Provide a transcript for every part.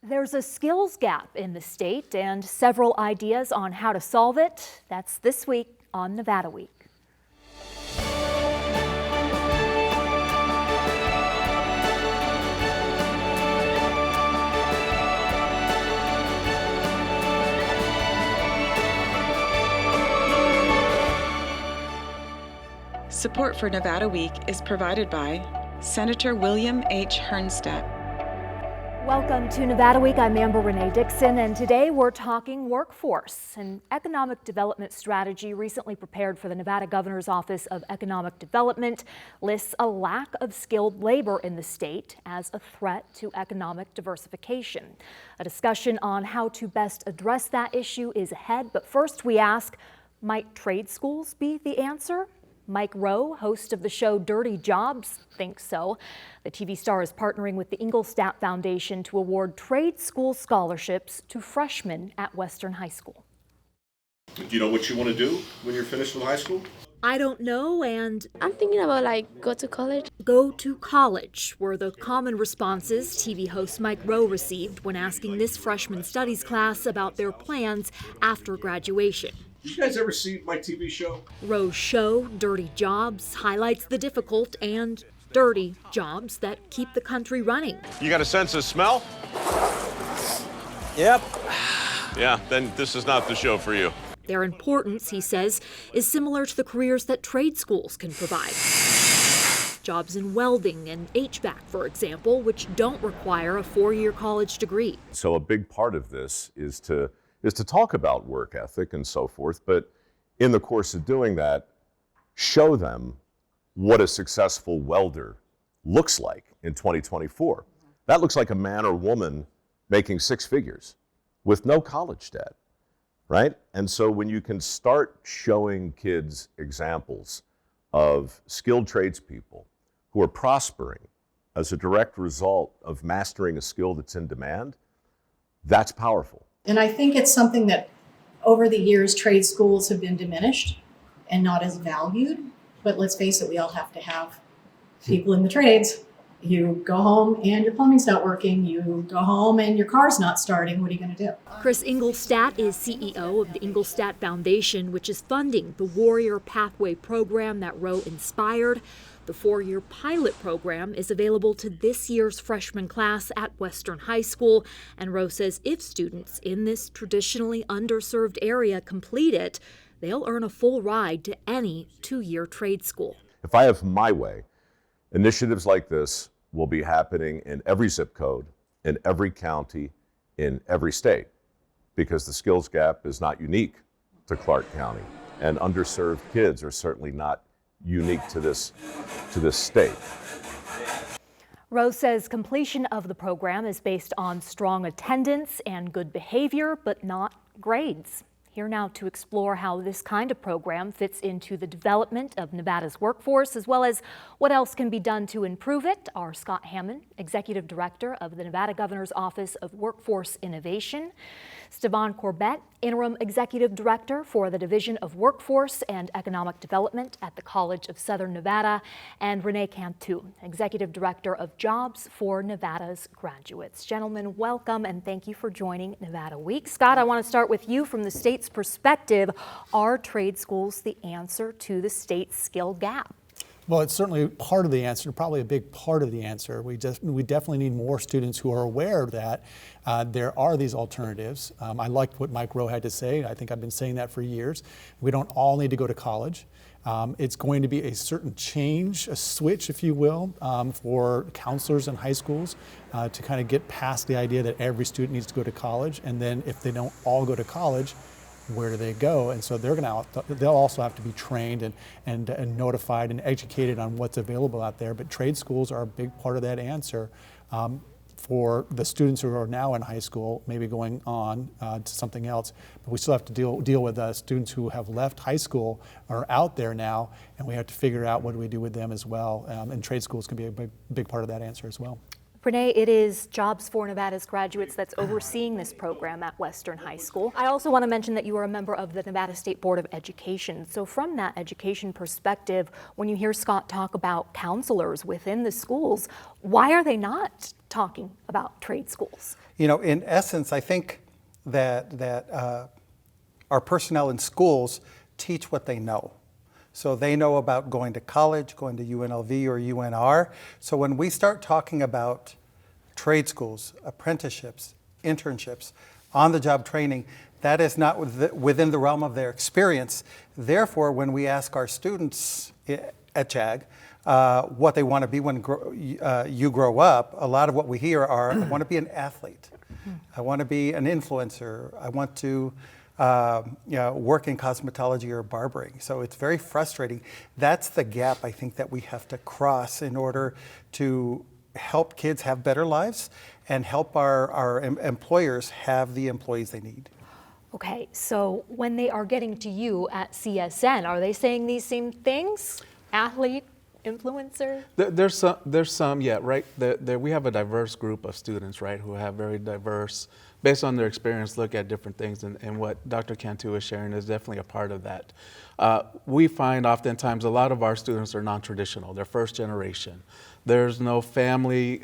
There's a skills gap in the state and several ideas on how to solve it. That's this week on Nevada Week. Support for Nevada Week is provided by Senator William H. Hernstedt. Welcome to Nevada Week. I'm Amber Renee Dixon, and today we're talking workforce. An economic development strategy recently prepared for the Nevada Governor's Office of Economic Development lists a lack of skilled labor in the state as a threat to economic diversification. A discussion on how to best address that issue is ahead, but first we ask, might trade schools be the answer? Mike Rowe, host of the show Dirty Jobs, thinks so. The TV star is partnering with the Ingolstadt Foundation to award trade school scholarships to freshmen at Western High School. Do you know what you want to do when you're finished with high school? I don't know, and I'm thinking about go to college. Go to college were the common responses TV host Mike Rowe received when asking this freshman studies class about their plans after graduation. Did you guys ever see my TV show? Rowe's show, Dirty Jobs, highlights the difficult and dirty jobs that keep the country running. You got a sense of smell? Yep. Yeah, then this is not the show for you. Their importance, he says, is similar to the careers that trade schools can provide. Jobs in welding and HVAC, for example, which don't require a four-year college degree. So a big part of this is to talk about work ethic and so forth, but in the course of doing that, show them what a successful welder looks like in 2024. That looks like a man or woman making six figures with no college debt, right? And so when you can start showing kids examples of skilled tradespeople who are prospering as a direct result of mastering a skill that's in demand, that's powerful. And I think it's something that over the years, trade schools have been diminished and not as valued. But let's face it, we all have to have people in the trades. You go home and your plumbing's not working. You go home and your car's not starting. What are you going to do? Chris Ingolstadt is CEO of the Ingolstadt Foundation, which is funding the Warrior Pathway program that Rowe inspired. The four-year pilot program is available to this year's freshman class at Western High School, and Rowe says if students in this traditionally underserved area complete it, they'll earn a full ride to any two-year trade school. If I have my way, initiatives like this will be happening in every zip code, in every county, in every state, because the skills gap is not unique to Clark County, and underserved kids are certainly not unique to this state. Rowe says completion of the program is based on strong attendance and good behavior, but not grades. Here now to explore how this kind of program fits into the development of Nevada's workforce, as well as what else can be done to improve it, are Scott Hammond, Executive Director of the Nevada Governor's Office of Workforce Innovation, Stevan Corbett, Interim Executive Director for the Division of Workforce and Economic Development at the College of Southern Nevada, and Renee Cantu, Executive Director of Jobs for Nevada's graduates. Gentlemen, welcome and thank you for joining Nevada Week. Scott, I want to start with you from the state's perspective. Are trade schools the answer to the state's skill gap? Well, it's certainly part of the answer, probably a big part of the answer. We definitely need more students who are aware that there are these alternatives. I liked what Mike Rowe had to say. I think I've been saying that for years. We don't all need to go to college. It's going to be a certain change, a switch, if you will, for counselors in high schools to kind of get past the idea that every student needs to go to college. And then if they don't all go to college, where do they go? And so they'll also have to be trained and notified and educated on what's available out there. But trade schools are a big part of that answer for the students who are now in high school, maybe going on to something else. But we still have to deal with students who have left high school are out there now, and we have to figure out what do we do with them as well. And trade schools can be a big part of that answer as well. Renee, it is Jobs for Nevada's graduates that's overseeing this program at Western High School. I also want to mention that you are a member of the Nevada State Board of Education. So from that education perspective, when you hear Scott talk about counselors within the schools, why are they not talking about trade schools? You know, in essence, I think that our personnel in schools teach what they know. So they know about going to college, going to UNLV or UNR. So when we start talking about trade schools, apprenticeships, internships, on-the-job training, that is not within the realm of their experience. Therefore, when we ask our students at JAG what they want to be when you grow up, a lot of what we hear are, I want to be an athlete. I want to be an influencer. I want to work in cosmetology or barbering. So it's very frustrating. That's the gap I think that we have to cross in order to help kids have better lives and help our employers have the employees they need. Okay, so when they are getting to you at CSN, are they saying these same things? Athlete, influencer? There's some, yeah, right? We have a diverse group of students, right, who have very diverse, based on their experience, look at different things, and what Dr. Cantu is sharing is definitely a part of that. We find oftentimes a lot of our students are non-traditional, they're first generation. There's no family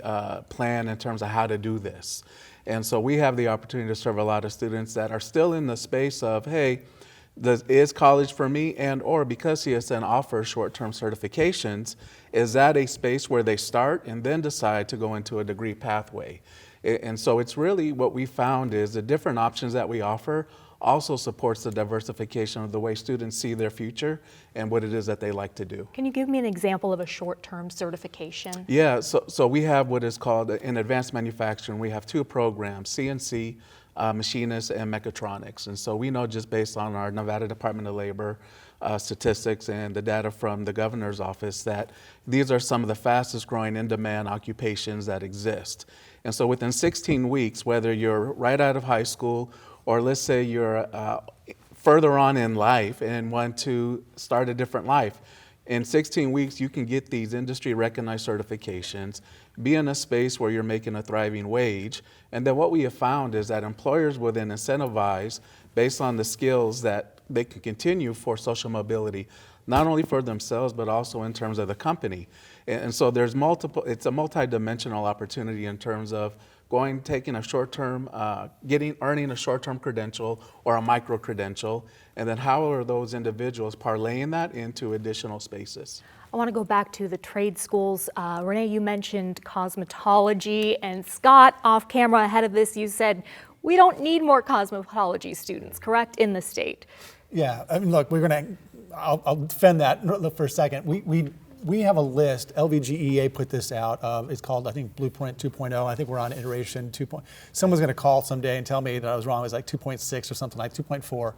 plan in terms of how to do this. And so we have the opportunity to serve a lot of students that are still in the space of, hey, is college for me? And or because CSN offers short-term certifications, is that a space where they start and then decide to go into a degree pathway? And so it's really what we found is the different options that we offer also supports the diversification of the way students see their future and what it is that they like to do. Can you give me an example of a short-term certification? Yeah, so we have what is called in advanced manufacturing, we have two programs, CNC, machinists and mechatronics. And so we know just based on our Nevada Department of Labor statistics and the data from the governor's office that these are some of the fastest growing in-demand occupations that exist. And so within 16 weeks, whether you're right out of high school or let's say you're further on in life and want to start a different life, in 16 weeks, you can get these industry recognized certifications, be in a space where you're making a thriving wage. And then what we have found is that employers will then incentivize based on the skills that they can continue for social mobility, not only for themselves, but also in terms of the company. And so there's it's a multi-dimensional opportunity in terms of taking a short-term, earning a short-term credential or a micro-credential, and then how are those individuals parlaying that into additional spaces? I want to go back to the trade schools. Renee, you mentioned cosmetology, and Scott, off camera ahead of this, you said, we don't need more cosmetology students, correct, in the state? Yeah, I mean, look, I'll defend that for a second. We have a list, LVGEA put this out, it's called, I think, Blueprint 2.0. I think we're on iteration 2. Someone's gonna call someday and tell me that I was wrong, it was like 2.6 or something like 2.4.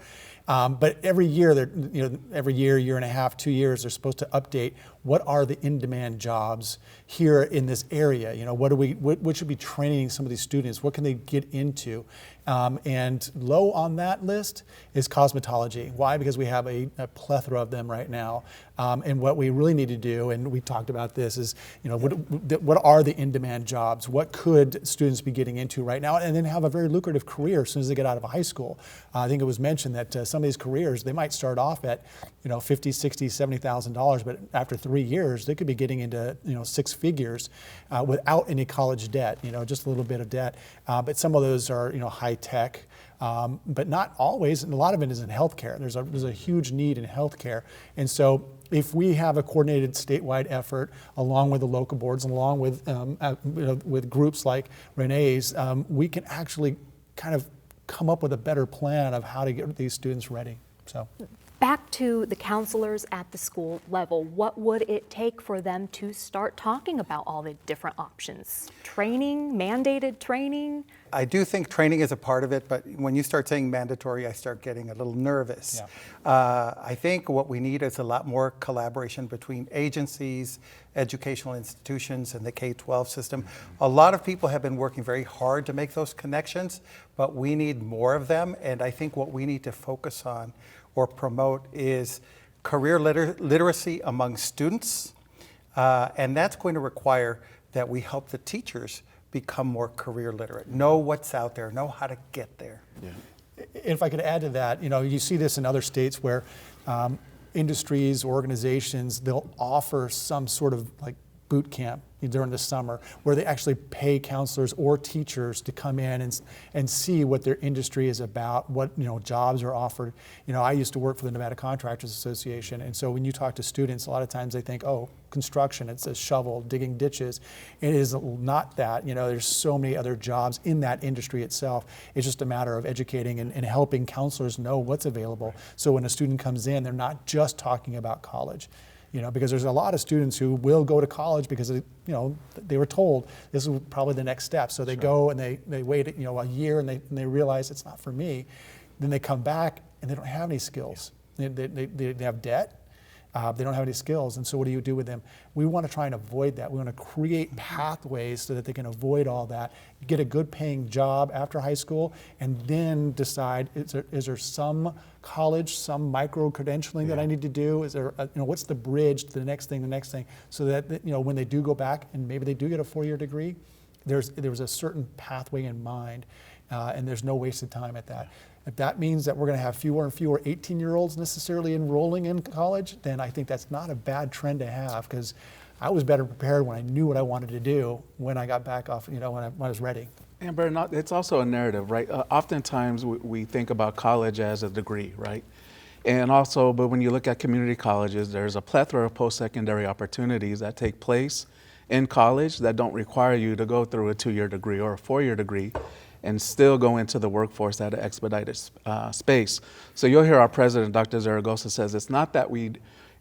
But every year, every year and a half, 2 years, they're supposed to update what are the in-demand jobs here in this area. What should be training some of these students? What can they get into? And low on that list is cosmetology. Why? Because we have a plethora of them right now. And what we really need to do, and we talked about this, is what are the in-demand jobs? What could students be getting into right now, and then have a very lucrative career as soon as they get out of high school? I think it was mentioned that some of these careers, they might start off at $50,000, $60,000, $70,000, but after 3 years, they could be getting into six figures without any college debt. Just a little bit of debt. But some of those are high tech. But not always, and a lot of it is in healthcare. There's a huge need in healthcare. And so if we have a coordinated statewide effort along with the local boards, along with groups like Renee's, we can actually kind of come up with a better plan of how to get these students ready. So. Back to the counselors at the school level, what would it take for them to start talking about all the different options? Training, mandated training? I do think training is a part of it, but when you start saying mandatory, I start getting a little nervous. Yeah. I think what we need is a lot more collaboration between agencies, educational institutions, and the K-12 system. A lot of people have been working very hard to make those connections, but we need more of them, and I think what we need to focus on or promote is career literacy among students, and that's going to require that we help the teachers become more career literate, know what's out there, know how to get there. If I could add to that, you see this in other states where industries, organizations, they'll offer some sort of like boot camp during the summer where they actually pay counselors or teachers to come in and see what their industry is about, what jobs are offered. I used to work for the Nevada Contractors Association, and so when you talk to students, a lot of times they think, oh, construction, it's a shovel, digging ditches. It is not that. There's so many other jobs in that industry itself. It's just a matter of educating and helping counselors know what's available. So when a student comes in, they're not just talking about college. Because there's a lot of students who will go to college because they were told this is probably the next step. So they go and they wait a year and they realize it's not for me. Then they come back and they don't have any skills. They have debt. They don't have any skills, and so what do you do with them? We want to try and avoid that. We want to create pathways so that they can avoid all that, get a good paying job after high school, and then decide, is there some college, some micro-credentialing that I need to do? Is there, what's the bridge to the next thing, so that, when they do go back and maybe they do get a 4-year degree, there was a certain pathway in mind, and there's no wasted time at that. If that means that we're going to have fewer and fewer 18-year-olds necessarily enrolling in college, then I think that's not a bad trend to have, because I was better prepared when I knew what I wanted to do when I got back off, when I was ready. And Bernard, it's also a narrative, right? Oftentimes we think about college as a degree, right? And also, but when you look at community colleges, there's a plethora of post-secondary opportunities that take place in college that don't require you to go through a 2-year degree or a 4-year degree and still go into the workforce at an expedited space. So you'll hear our president, Dr. Zaragoza, says it's not that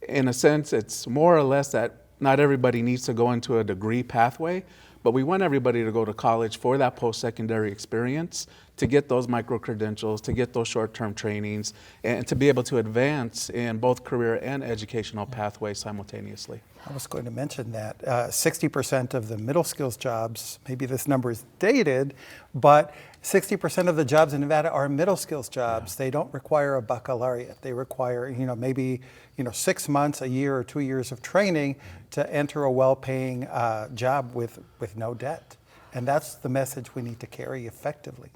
in a sense, it's more or less that not everybody needs to go into a degree pathway, but we want everybody to go to college for that post-secondary experience, to get those micro-credentials, to get those short-term trainings, and to be able to advance in both career and educational pathways simultaneously. I was going to mention that 60% of the middle skills jobs, maybe this number is dated, but 60% of the jobs in Nevada are middle skills jobs. They don't require a baccalaureate. They require, maybe 6 months, a year, or 2 years of training to enter a well-paying job with no debt. And that's the message we need to carry effectively.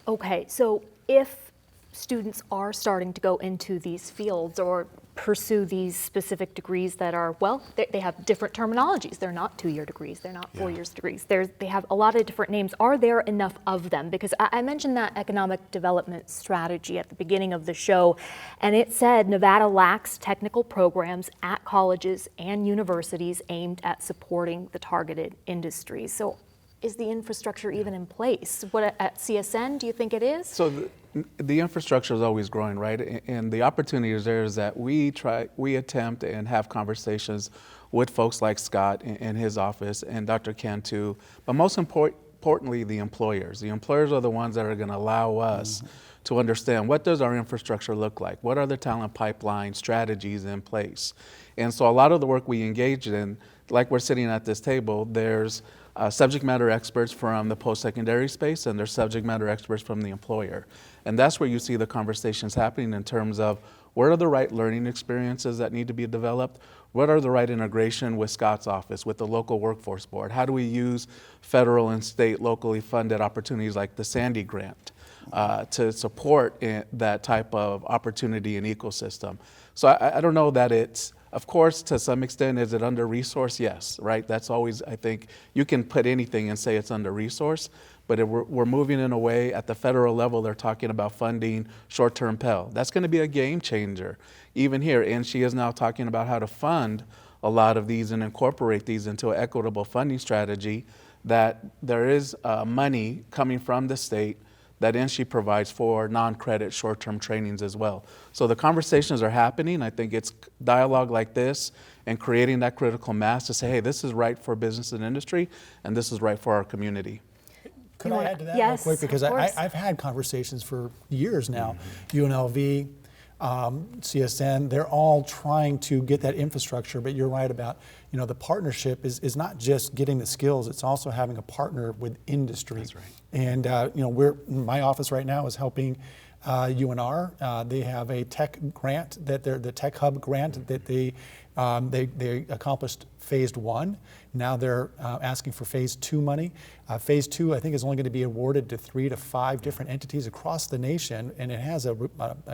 Okay, so if students are starting to go into these fields or pursue these specific degrees that are, well, they have different terminologies. They're not 2-year degrees, they're not 4 years degrees. They have a lot of different names. Are there enough of them? Because I mentioned that economic development strategy at the beginning of the show, and it said Nevada lacks technical programs at colleges and universities aimed at supporting the targeted industries. So is the infrastructure even in place? What at CSN, do you think it is? So the infrastructure is always growing, right? And the opportunity is there is that we attempt and have conversations with folks like Scott in his office and Dr. Cantu, but most importantly, the employers. The employers are the ones that are going to allow us to understand, what does our infrastructure look like? What are the talent pipeline strategies in place? And so a lot of the work we engage in, like we're sitting at this table, there's subject matter experts from the post-secondary space, and there's subject matter experts from the employer. And that's where you see the conversations happening in terms of what are the right learning experiences that need to be developed? What are the right integration with Scott's office, with the local workforce board? How do we use federal and state locally funded opportunities like the Sandy Grant to support that type of opportunity and ecosystem? So I don't know that it's, of course, to some extent, is it under-resourced? Yes, right? That's always, I think, you can put anything and say it's under-resourced, but if we're moving in a way at the federal level, they're talking about funding short-term Pell. That's going to be a game changer, even here. And she is now talking about how to fund a lot of these and incorporate these into an equitable funding strategy, that there is money coming from the state that NSHE provides for non-credit short-term trainings as well. So the conversations are happening. I think it's dialogue like this and creating that critical mass to say, hey, this is right for business and industry, and this is right for our community. Could I add to that yes, real quick? Because of course. I've had conversations for years now. UNLV, CSN, they're all trying to get that infrastructure, but you're right about, the partnership is not just getting the skills, it's also having a partner with industry. That's right. And, my office right now is helping UNR. They have a tech grant the Tech Hub grant that they accomplished phase 1. Now they're asking for phase 2 money. Phase 2, I think, is only going to be awarded to 3 to 5 different entities across the nation, and it has a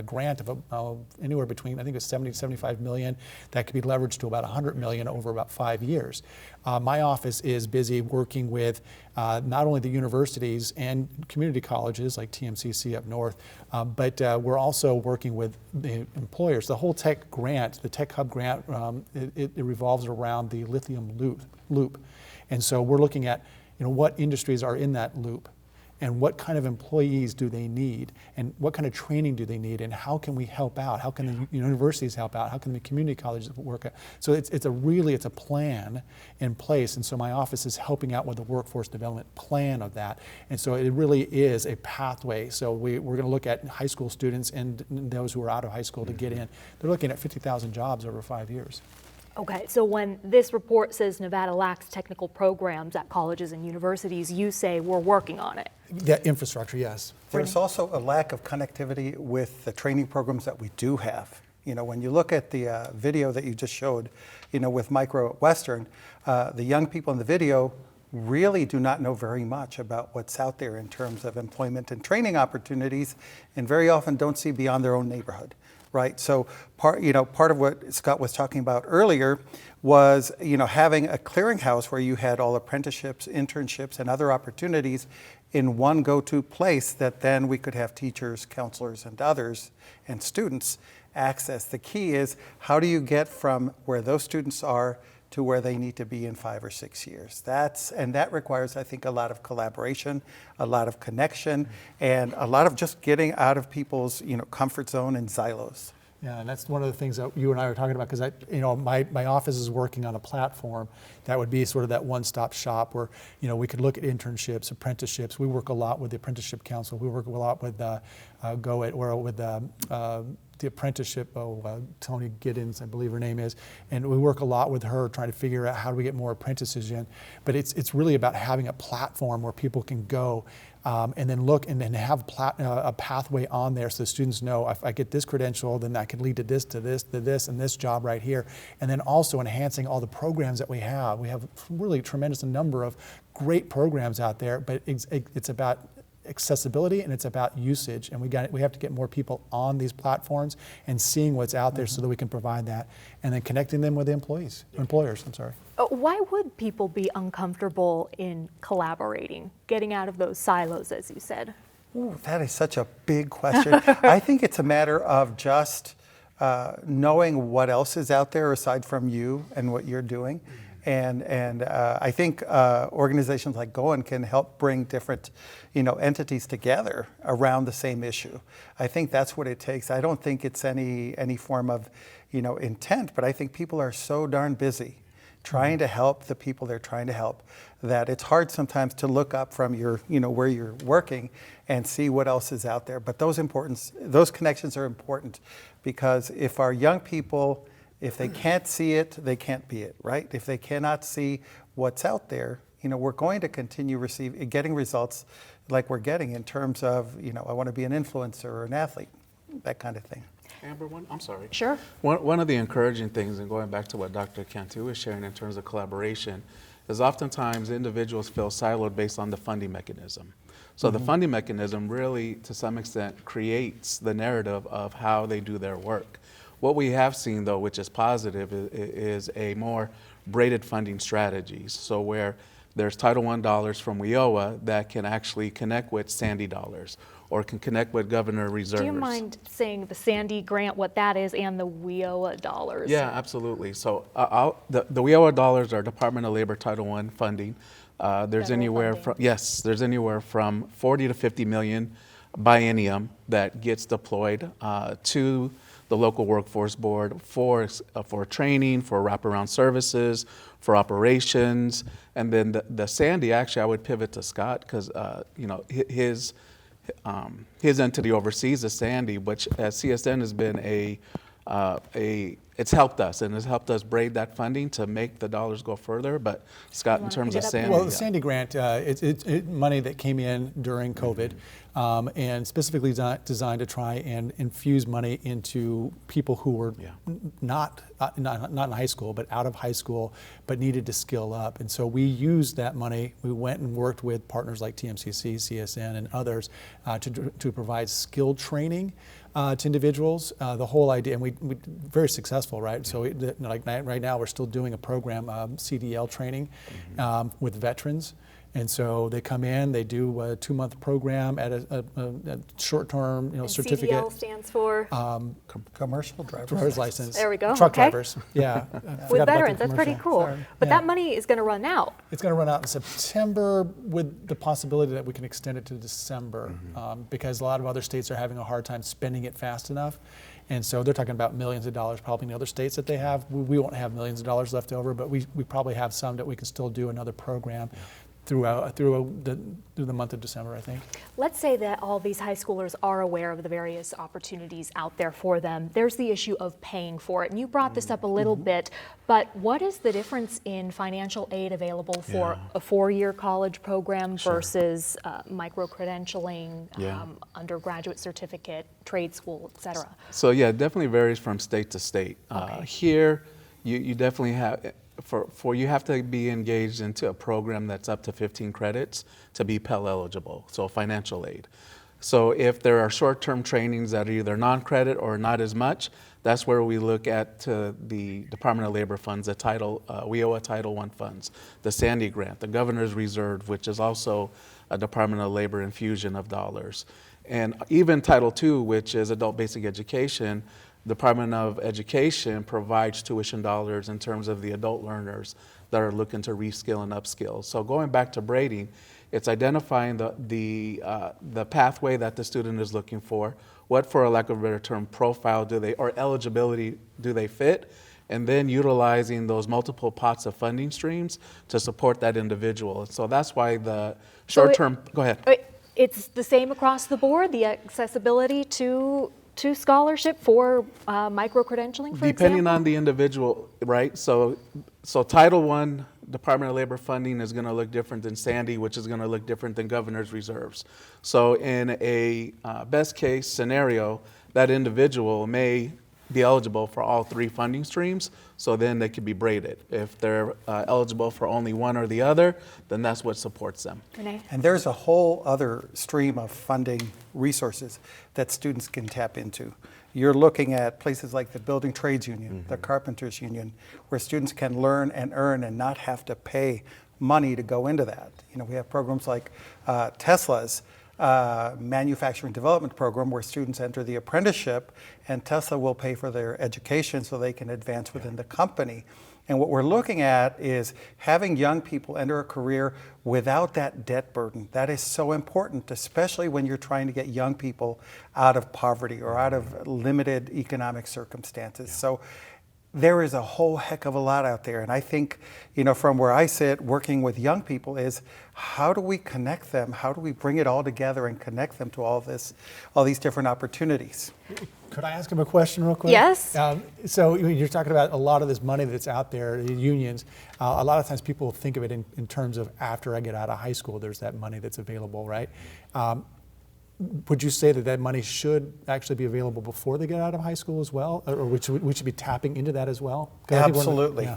grant of anywhere between, I think it's 70 to 75 million that could be leveraged to about 100 million over about 5 years. My office is busy working with not only the universities and community colleges like TMCC up north, but we're also working with the employers. The whole tech grant, the Tech Hub grant, it revolves around the lithium loop. And so we're looking at what industries are in that loop and what kind of employees do they need and what kind of training do they need and how can we help out? How can the universities help out? How can the community colleges work out? So it's a plan in place, and so my office is helping out with the workforce development plan of that. And so it really is a pathway. So we're going to look at high school students and those who are out of high school to get in. They're looking at 50,000 jobs over 5 years. Okay, so when this report says Nevada lacks technical programs at colleges and universities, you say we're working on it. Yeah, infrastructure, yes. There's also a lack of connectivity with the training programs that we do have. When you look at the video that you just showed, with Micro at Western, the young people in the video really do not know very much about what's out there in terms of employment and training opportunities, and very often don't see beyond their own neighborhood. Right, so part of what Scott was talking about earlier was having a clearinghouse where you had all apprenticeships, internships, and other opportunities in one go-to place that then we could have teachers, counselors, and others, and students access. The key is, how do you get from where those students are to where they need to be in 5 or 6 years? That requires, I think, a lot of collaboration, a lot of connection, and a lot of just getting out of people's comfort zone and silos. Yeah, and that's one of the things that you and I were talking about, because my office is working on a platform that would be sort of that one-stop shop where we could look at internships, apprenticeships. We work a lot with the Apprenticeship Council. We work a lot with the apprenticeship, Tony Giddens, I believe her name is, and we work a lot with her trying to figure out how do we get more apprentices in. But it's really about having a platform where people can go and then look and then have a pathway on there so the students know, if I get this credential, then that could lead to this, and this job right here. And then also enhancing all the programs that we have. We have really tremendous number of great programs out there, but it's about accessibility and it's about usage, and we have to get more people on these platforms and seeing what's out there so that we can provide that, and then connecting them with the employers. Why would people be uncomfortable in collaborating, getting out of those silos, as you said? Ooh, that is such a big question. I think it's a matter of just knowing what else is out there aside from you and what you're doing. And I think organizations like Goen can help bring different, entities together around the same issue. I think that's what it takes. I don't think it's any form of, intent, but I think people are so darn busy trying to help the people they're trying to help that it's hard sometimes to look up from your, where you're working and see what else is out there. But those connections are important, because if our young people, if they can't see it, they can't be it, right? If they cannot see what's out there, we're going to continue getting results like we're getting in terms of, I want to be an influencer or an athlete, that kind of thing. Amber, I'm sorry. Sure. One of the encouraging things, and going back to what Dr. Cantu was sharing in terms of collaboration, is oftentimes individuals feel siloed based on the funding mechanism. So the funding mechanism really, to some extent, creates the narrative of how they do their work. What we have seen, though, which is positive, is a more braided funding strategies. So where there's Title I dollars from WIOA that can actually connect with Sandy dollars, or can connect with governor reserves. Do you mind saying the Sandy grant, what that is, and the WIOA dollars? Yeah, absolutely. So the WIOA dollars are Department of Labor Title I funding. There's anywhere from 40 to 50 million biennium that gets deployed to the local workforce board for training, for wraparound services, for operations, and then the Sandy. Actually, I would pivot to Scott, because his entity oversees the Sandy, which at CSN has been a it's helped us, and it's helped us braid that funding to make the dollars go further. But Scott, in terms of Sandy, well, the Sandy grant, it's money that came in during COVID, and specifically designed to try and infuse money into people who were not in high school, but out of high school, but needed to skill up. And so we used that money. We went and worked with partners like TMCC, CSN, and others to provide skilled training to individuals. The whole idea, and we very successful, right? So like right now, we're still doing a program, CDL training with veterans. And so they come in, they do a 2-month program at a short-term, And certificate. CDL stands for? Commercial driver's license. There we go. Truck okay. drivers, yeah. With veterans, that's pretty cool. Sorry. But Yeah. that money is going to run out. It's going to run out in September with the possibility that we can extend it to December because a lot of other states are having a hard time spending it fast enough. And so they're talking about millions of dollars probably in the other states that they have. We won't have millions of dollars left over, but we probably have some that we can still do another program through the month of December, I think. Let's say that all these high schoolers are aware of the various opportunities out there for them. There's the issue of paying for it, and you brought this up a little bit, but what is the difference in financial aid available for a 4-year college program versus micro-credentialing, undergraduate certificate, trade school, et cetera? So yeah, it definitely varies from state to state. Here, you definitely have, you have to be engaged into a program that's up to 15 credits to be Pell eligible, so financial aid. So if there are short-term trainings that are either non-credit or not as much, that's where we look at the Department of Labor funds, the WIOA Title I funds, the Sandy grant, the Governor's Reserve, which is also a Department of Labor infusion of dollars. And even Title II, which is adult basic education, Department of Education provides tuition dollars in terms of the adult learners that are looking to reskill and upskill. So going back to braiding, it's identifying the pathway that the student is looking for, what, for a lack of a better term, profile or eligibility do they fit, and then utilizing those multiple pots of funding streams to support that individual. So that's why the short-term, go ahead. It's the same across the board, the accessibility to scholarship for micro-credentialing, for Depending example? on the individual, right? So Title I, Department of Labor funding is going to look different than Sandy, which is going to look different than Governor's Reserves. So in a best case scenario, that individual may be eligible for all 3 funding streams, so then they could be braided. If they're eligible for only one or the other, then that's what supports them. Renee? And there's a whole other stream of funding resources that students can tap into. You're looking at places like the Building Trades Union, the Carpenters Union, where students can learn and earn and not have to pay money to go into that. We have programs like Tesla's manufacturing development program where students enter the apprenticeship and Tesla will pay for their education so they can advance within the company. And what we're looking at is having young people enter a career without that debt burden. That is so important, especially when you're trying to get young people out of poverty or out of limited economic circumstances. So there is a whole heck of a lot out there. And I think, from where I sit working with young people is how do we connect them? How do we bring it all together and connect them to all these different opportunities? Could I ask him a question real quick? Yes. So you're talking about a lot of this money that's out there, the unions. A lot of times people think of it in terms of after I get out of high school, there's that money that's available, right? Would you say that money should actually be available before they get out of high school as well? Or we should be tapping into that as well? Absolutely.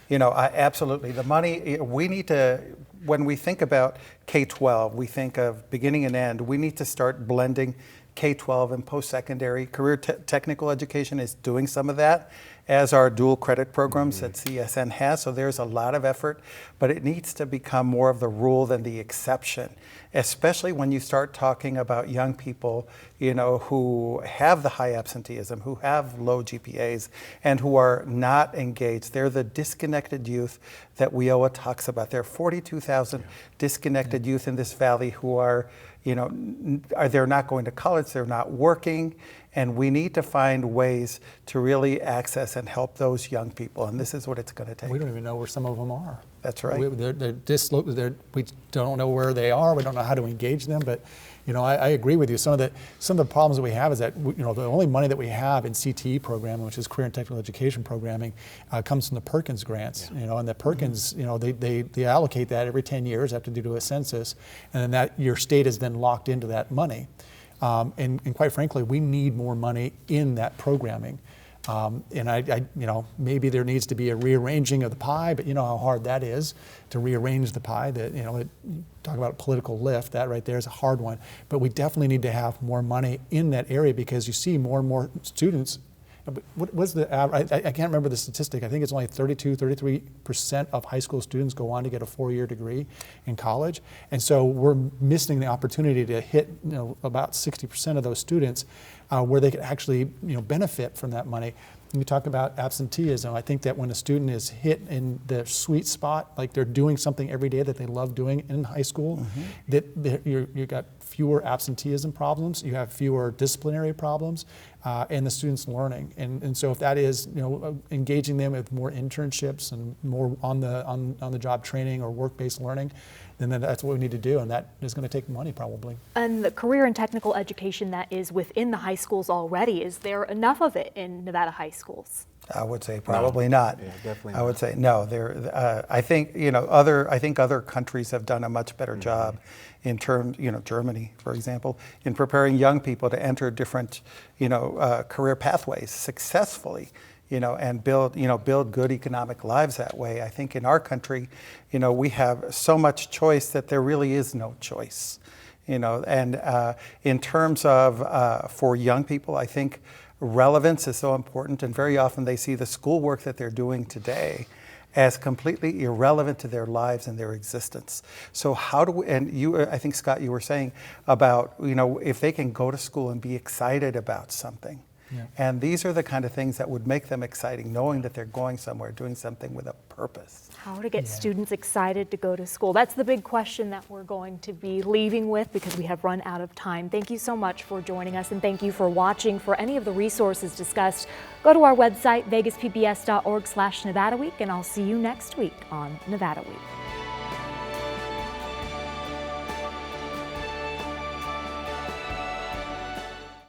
Absolutely. The money, we need to, when we think about K-12, we think of beginning and end, we need to start blending K-12 and post-secondary. Career technical education is doing some of that, as our dual credit programs that CSN has. So there's a lot of effort, but it needs to become more of the rule than the exception, especially when you start talking about young people, who have the high absenteeism, who have low GPAs, and who are not engaged. They're the disconnected youth that WIOA talks about. There are 42,000 disconnected youth in this valley who are, they're not going to college, they're not working, and we need to find ways to really access and help those young people, and this is what it's going to take. We don't even know where some of them are. That's right. We don't know where they are. We don't know how to engage them, but I agree with you. Some of the problems that we have is that the only money that we have in CTE programming, which is Career and Technical Education Programming, comes from the Perkins grants. And the Perkins, they allocate that every 10 years after they do a census, and then that your state is then locked into that money. And quite frankly, we need more money in that programming. And I maybe there needs to be a rearranging of the pie, but you know how hard that is to rearrange the pie. That talk about political lift, that right there is a hard one. But we definitely need to have more money in that area because you see more and more students. What was the average? I can't remember the statistic. I think it's only 33% of high school students go on to get a 4-year degree in college. And so we're missing the opportunity to hit about 60% of those students where they could actually benefit from that money. When you talk about absenteeism, I think that when a student is hit in the sweet spot, like they're doing something every day that they love doing in high school, that you got fewer absenteeism problems, you have fewer disciplinary problems, and the students learning. And so if that is engaging them with more internships and more on the job training or work-based learning, then that's what we need to do, and that is going to take money probably. And the career and technical education that is within the high schools already, is there enough of it in Nevada high schools? I would say probably not. Yeah, definitely I would say no. I think other countries have done a much better job in terms, Germany, for example, in preparing young people to enter different, career pathways successfully. And build good economic lives that way. I think in our country, we have so much choice that there really is no choice. And in terms of for young people, I think relevance is so important, and very often they see the schoolwork that they're doing today as completely irrelevant to their lives and their existence. So how do we, and you, I think Scott, you were saying about, if they can go to school and be excited about something. Yeah. And these are the kind of things that would make them exciting, knowing that they're going somewhere, doing something with a purpose. How to get students excited to go to school. That's the big question that we're going to be leaving with because we have run out of time. Thank you so much for joining us, and thank you for watching. For any of the resources discussed, go to our website, vegaspbs.org/Nevada Week, and I'll see you next week on Nevada Week.